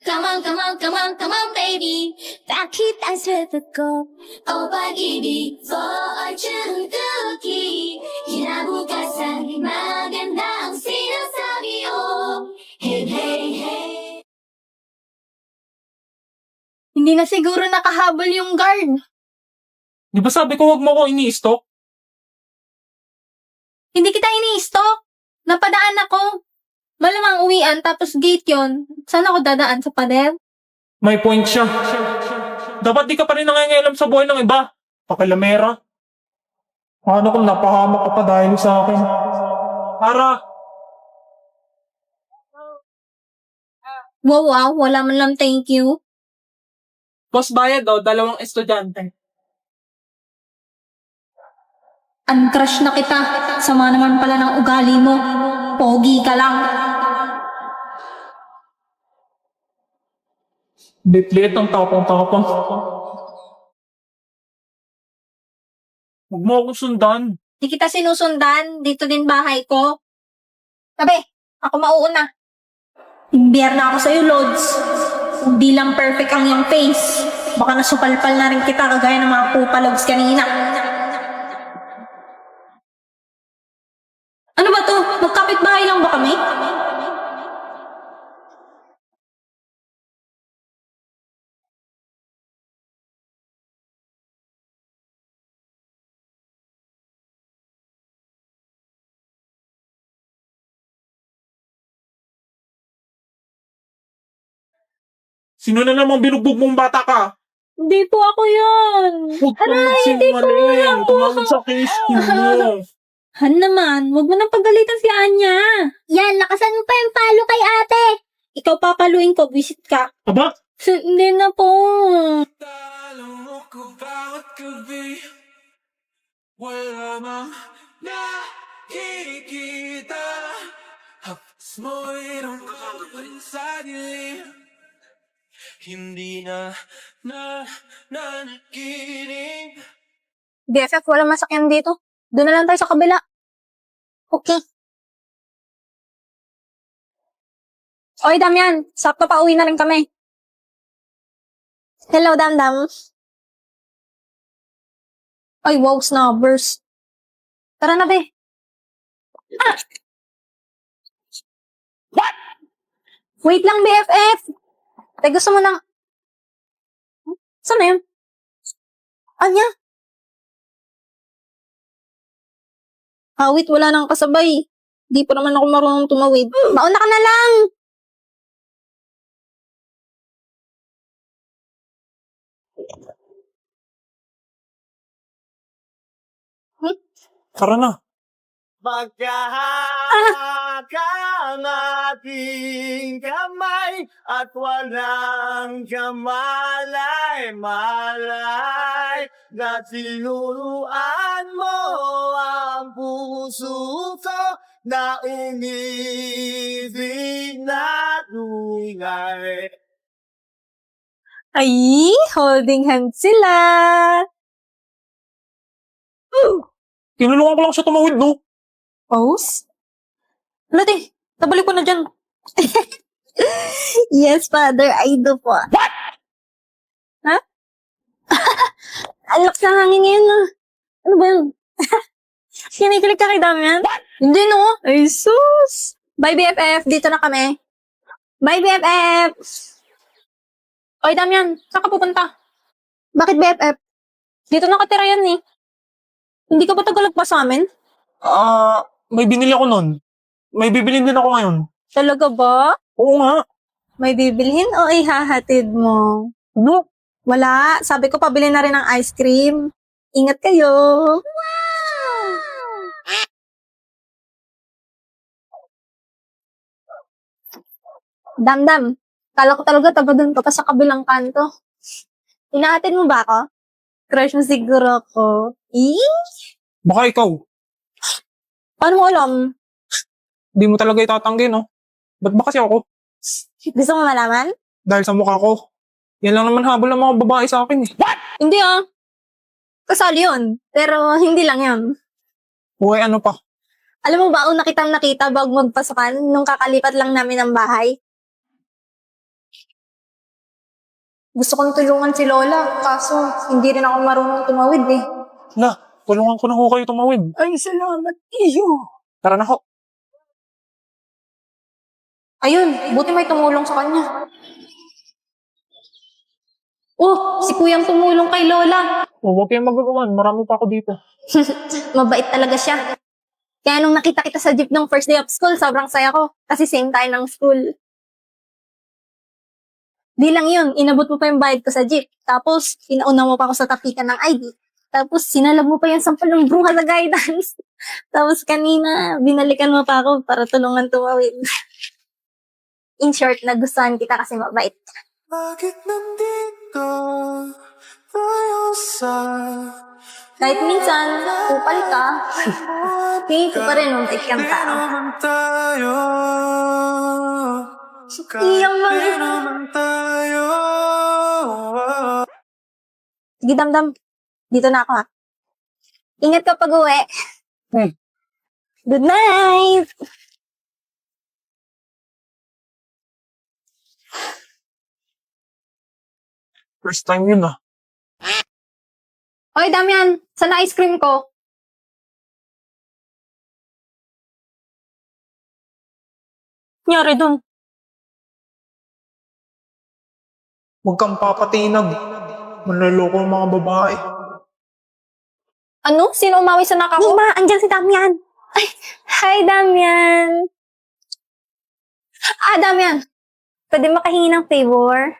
Come on, come on, come on, come on, baby. Bakit ang swerte ko? O pag-ibig, fortune cookie. Kinabukasan, maganda ang sinasabi, oh. Hey, hey, hey. Hindi na siguro nakahabol yung guard. Di ba sabi ko wag mo ko ini-stalk? Hindi kita ini-stalk. Napadaan ako. Malamang uwian, tapos gate yon. Saan ako dadaan? Sa pader? May point siya. Dapat di ka pa rin nangangialam sa buhay ng iba. Pakilamera. Paano kung napahamak ka pa dahil sa akin? Para, Wow, wala man lang thank you. boss bayad daw, 2 estudyante. Uncrush na kita. Sama naman pala ng ugali mo. Pogi ka lang. Bitlit ang tapang-tapang. Huwag mo akong sundan. Di kita sinusundan. Dito din bahay ko. Sabi, ako mauuna. Imbiyar na ako sa'yo, Lods. Kung di lang perfect ang iyong face, baka nasupalpal na rin kita kagaya ng mga pupalogs kanina. Ano ba to? Magkapit-bahay lang ba kami? Sino na namang binugbog mong bata ka? Hindi po ako yun. Huwag kang magsinungaling. Tumawag sa case ko mo. Han naman, huwag mo nang pagalitan si Anya. Yan, lakasan mo pa yung palo kay ate. Ikaw papaluin ko, visit ka. Aba? Hindi na po. Alam mo ko bawat gabi wala mang nakikita. Hapos mo'y rangkapan sa dilim. Hindi na nanaginip. BFF, walang masakyan dito. Doon na lang tayo sa kabila. Okay. Oy, Damian. Sakto pa uwi na rin kami. Hello, Damdam. Ay, wow, snubbers. Tara na, be. Ah! What? Wait lang, BFF. Te, gusto mo ng... Saan na yun? Anya? Awit, wala nang kasabay. Di pa naman ako marunong tumawid. Mauna ka na lang! Tara na. Magkahakang ating kamay at walang kamalay-malay na tinuruan mo ang puso ko na umibig na tunay. Ay, holding hands sila. Tinulungan ko lang siya tumawid, no? Pose? Ano, te? Nabalik ko na dyan. Yes, father, I do po. What? Ha? Alok sa hangin ngayon, ah. Ano ba yun? Kinikilig ka kay Damian? Hindi, no? Ay, sus. Bye, BFF. Dito na kami. Bye, BFF. Oy, Damian. Saan ka pupunta? Bakit, BFF? Dito nakatira yan, eh. Hindi ka ba tagalagpas sa amin? May binili ako nun. May bibilin din ako ngayon. Talaga ba? Oo nga. May bibilhin o ihahatid mo? Ano? Wala. Sabi ko pabili na rin ng ice cream. Ingat kayo. Damdam. Kala ko talaga taga doon ka pa sa kabilang kanto. Inahatid mo ba ako? Crush mo siguro ako. Baka ikaw. Paano mo alam? Di mo talaga itatanggi, no? Ba't ba kasi ako? Gusto mo malaman? Dahil sa mukha ko. Yan lang naman habol ng mga babae sa akin, eh. Hindi ah. Kasali yun. Pero hindi lang yun. Uy, ano pa? Alam mo ba, una kitang nakita bago magpasukan nung kakalipat lang namin ng bahay? Gusto kong tulungan si Lola, kaso hindi rin ako marunong tumawid eh. Na, tulungan ko na ho kayo tumawid. Ay, salamat iyo. Tara na ho. Ayun, buti may tumulong sa kanya. Oh, si Kuyang tumulong kay Lola. O, huwag kayong magagawan. Marami pa ako dito. Mabait talaga siya. Kaya nung nakita kita sa jeep ng first day of school, sobrang saya ko. Kasi same tayo ng school. Di lang yun, inabot mo pa yung bayad ko sa jeep. Tapos, pinauna mo pa ako sa tapikan ng ID. Tapos, sinalab mo pa yung sampal ng bruha sa guidance. Tapos, kanina, binalikan mo pa ako para tulungan tumawid. In short, nagustuhan kita kasi mabait. Bakit nandito tayo sa Kahit minsan, kupal ka, tingin ko pa rin muntik kang tao. naman tayo? Iyang mga... Di naman tayo. Sige, damdam. Dito na ako ha. Ingat ka pag-uwi. Good night! First time yun ah. Oy, Damian! Saan na ice cream ko? Nyari dun. Huwag kang papatinag. Manloloko ang mga babae. Ano? Sino umawi sa naka ko? Nima, andyan si Damian. Ay, hi, Damian. Damian. Pwede makahingi ng favor?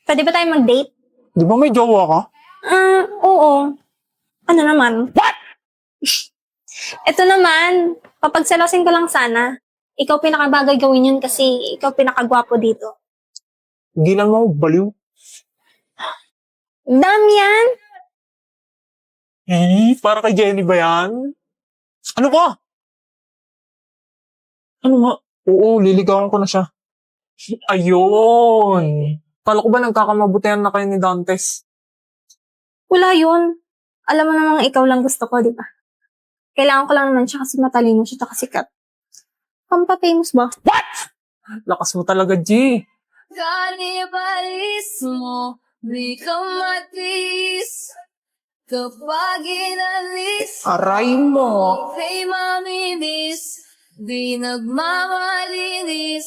Pwede ba tayo mag-date? Di ba may jowa ka? Oo. Ano naman? What? Ito naman, papagsalosin ko lang sana. Ikaw pinakabagay gawin yun kasi ikaw pinakagwapo dito. Hindi lang mo, baliw. Damian! Para kay Jenny ba yan? Ano ba? Ano nga? Oo, liligawan ko na siya. Ayun! Kala ko ba nagkakamabutihan na kayo ni Dantes? Wala yun. Alam mo namang ikaw lang gusto ko, di ba? Kailangan ko lang naman siya kasi matalino siya at sikat. Pampapamous ba? Lakas mo talaga, G. Kanibalis mo, di ka matis. Kapag inalis, Aray mo. okay mamimiss. Di nagmamalinis.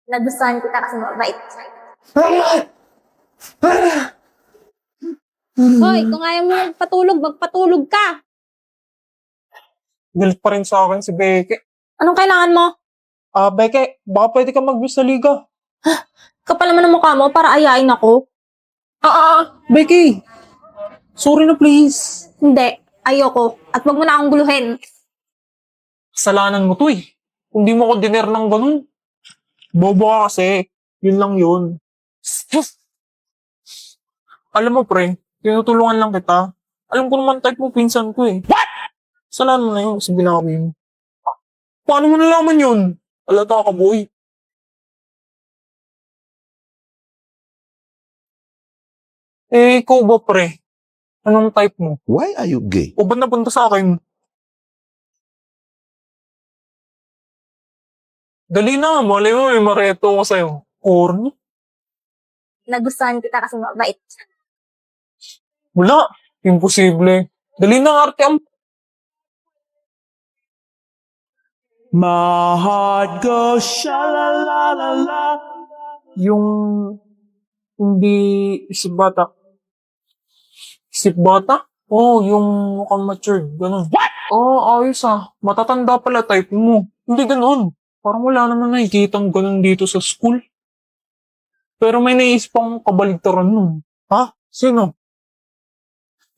Nagustuhan kita kasi mabait. Hoy, kung ayaw mo magpatulog, magpatulog ka. Galit pa rin sa akin si Beke. Anong kailangan mo? Beke, baka pwede ka mag-miss sa liga. Kapal naman ang mukha mo para ayain ako. Becky! Sorry na please. Hindi, ayoko. At wag mo na akong guluhin. Kasalanan mo to eh. Kung di mo ko diner ng ganun. Bobo ka kasi. Yun lang yun. Alam mo pre, tinutulungan lang kita. Alam ko naman type mo pinsan ko eh. What? Kasalanan mo na yun kasi binawi mo. Paano mo nalaman yun? Alata ka boy. Ikaw ba pre? Anong type mo? Why are you gay? O ba't napunta sa akin? Dali na, malay mo, may mareto ko sa'yo. Corny? Nagustuhan kita kasi mabait. Wala. Imposible. Dali na, arte ang... My heart goes sha-la-la-la-la. Yung... Hindi... Isip bata. Isip bata? Oo, yung mukhang matured. Ganun. What? Oo, ayos ah. Matatanda pala type mo. Hindi ganun. Parang wala naman nakikitang ganun dito sa school. Pero may naisip akong kabaligtaran nun. Ha? Sino?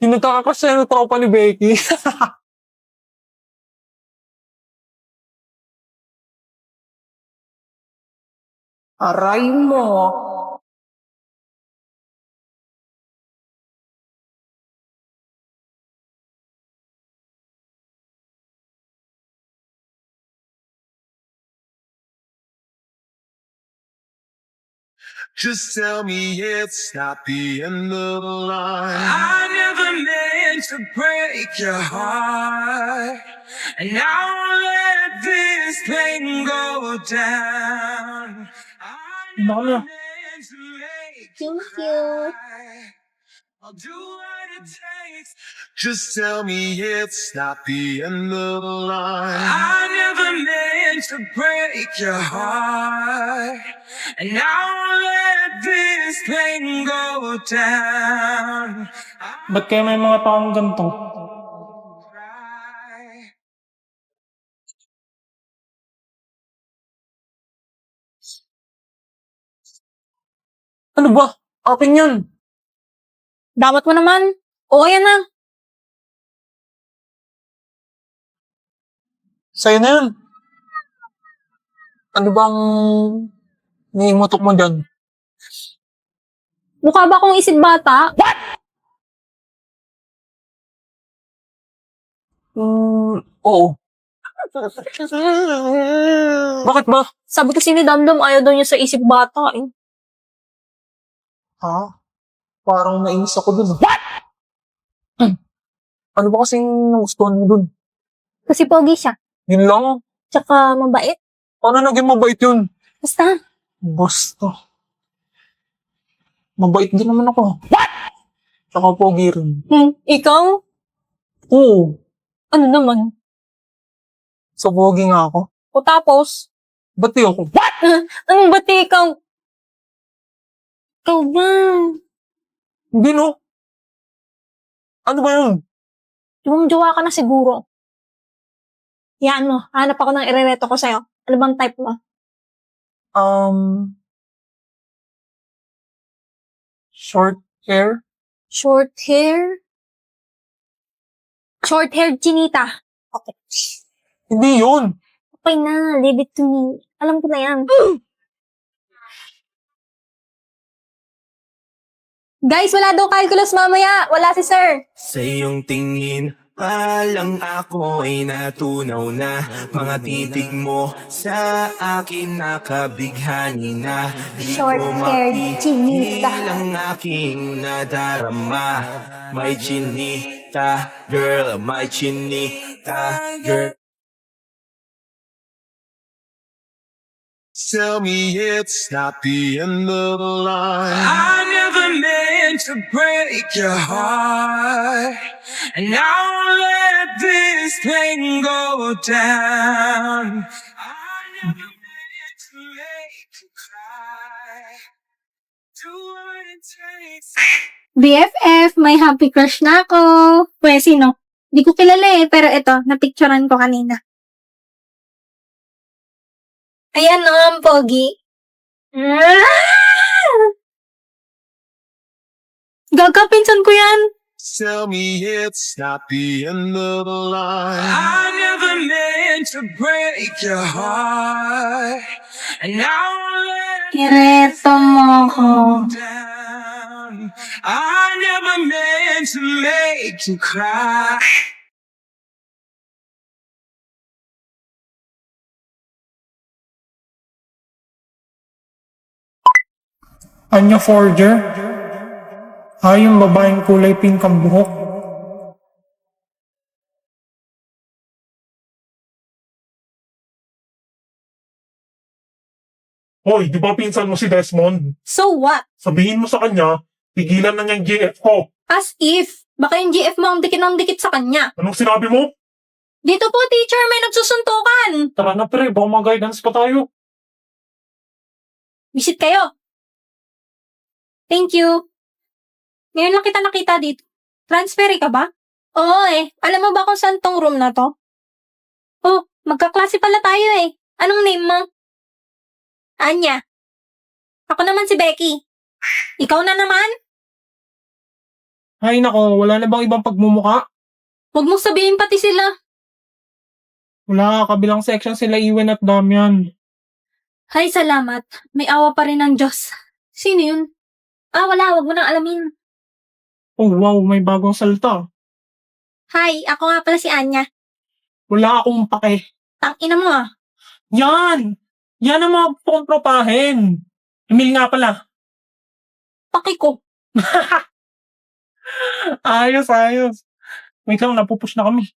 Yung nagkakakrush sa'yo na tropa ni Becky. Aray mo. Just tell me it's not the end of the line. I never meant to break your heart, and I won't let this thing go down. Baka na. Thank you. I'll do what it takes. Just tell me it's not the end of the line. I never meant to break your heart, and now I'll let this thing go down. Ba't kaya may mga taong ganito? Ano ba? Akin yun. Damat mo naman. O, ayan na. Sa'yo na yun. Ano bang niimutok mo dyan? Mukha ba akong isip bata? Oo. Bakit ba? Sabi kasi ni Damdam, ayaw daw niya sa isip bata eh. Ha? Parang nainis ako dun. Ano ba kasing nagustuhan mo dun? Kasi pogi siya. Yun lang. Tsaka mabait. Paano naging mabait yun? Basta. Basta. Mabait din naman ako. Tsaka pogi rin. Ikaw? Oo. Ano naman? So pogi nga ako. O tapos? Ba't di ako? Anong bati ikaw? Ikaw ba? Hindi no. Ano ba yun? Jowa ka na siguro. Yan mo, hanap ako ng irereto ko sa'yo. Ano bang type mo? Short hair? Short hair? Short-haired chinita. Okay. Hindi yun. Okay na, leave it to me. Alam ko na yan. Guys, wala daw calculus mamaya. Wala si sir. Sa iyong tingin, palang ako ay natunaw na. Mga titig mo sa akin nakabighani na. Di ko Short-haired chinita. mapigil ang aking nadarama. May chinita, girl, may chinita, girl. Tell me it's not the end of the line. I never meant to break your heart, and now I'll let this thing go down. I never meant to make you cry. Do what it takes. BFF, may happy crush na ako. Pwede sino? Di ko kilala eh, pero ito, napicturean ko kanina. Ayan no, ang pogi. Gaga, pinsan ko yan. Tell me it's not the end of the line. I never meant to break your heart, and now I'll let Ireto mo ko. down. I never meant to make you cry. Anya Forger? Yung babaeng kulay pink ang buhok. Hoy, di ba pinsan mo si Desmond? So what? Sabihin mo sa kanya, tigilan na niyang GF ko. As if, baka yung GF mo ang dikit ng dikit sa kanya. Anong sinabi mo? Dito po, teacher, may nagsusuntukan. Tara na pre, baka mag-guidance pa tayo. Visit kayo. Thank you. Ngayon lang kita nakita dito. Transfer ka ba? Oo eh. Alam mo ba kung saan tong room na to? Oh, magkaklase pala tayo eh. Anong name mo? Anya. Ako naman si Becky. Ikaw na naman? Ay nako, wala na bang ibang pagmumuka? Huwag mong sabihin pati sila. Wala, kabilang section sila Iwen at Damian. Hay, salamat. May awa pa rin ng Diyos. Sino yun? Wala. Huwag mo nang alamin. Oh wow, may bagong salta. Hi, ako nga pala si Anya. Wala akong pake. Tangina mo ah. Yan! Yan ang mga kontropahin. Emil nga pala. Paki ko. Ayos. Wait lang, napupush na kami.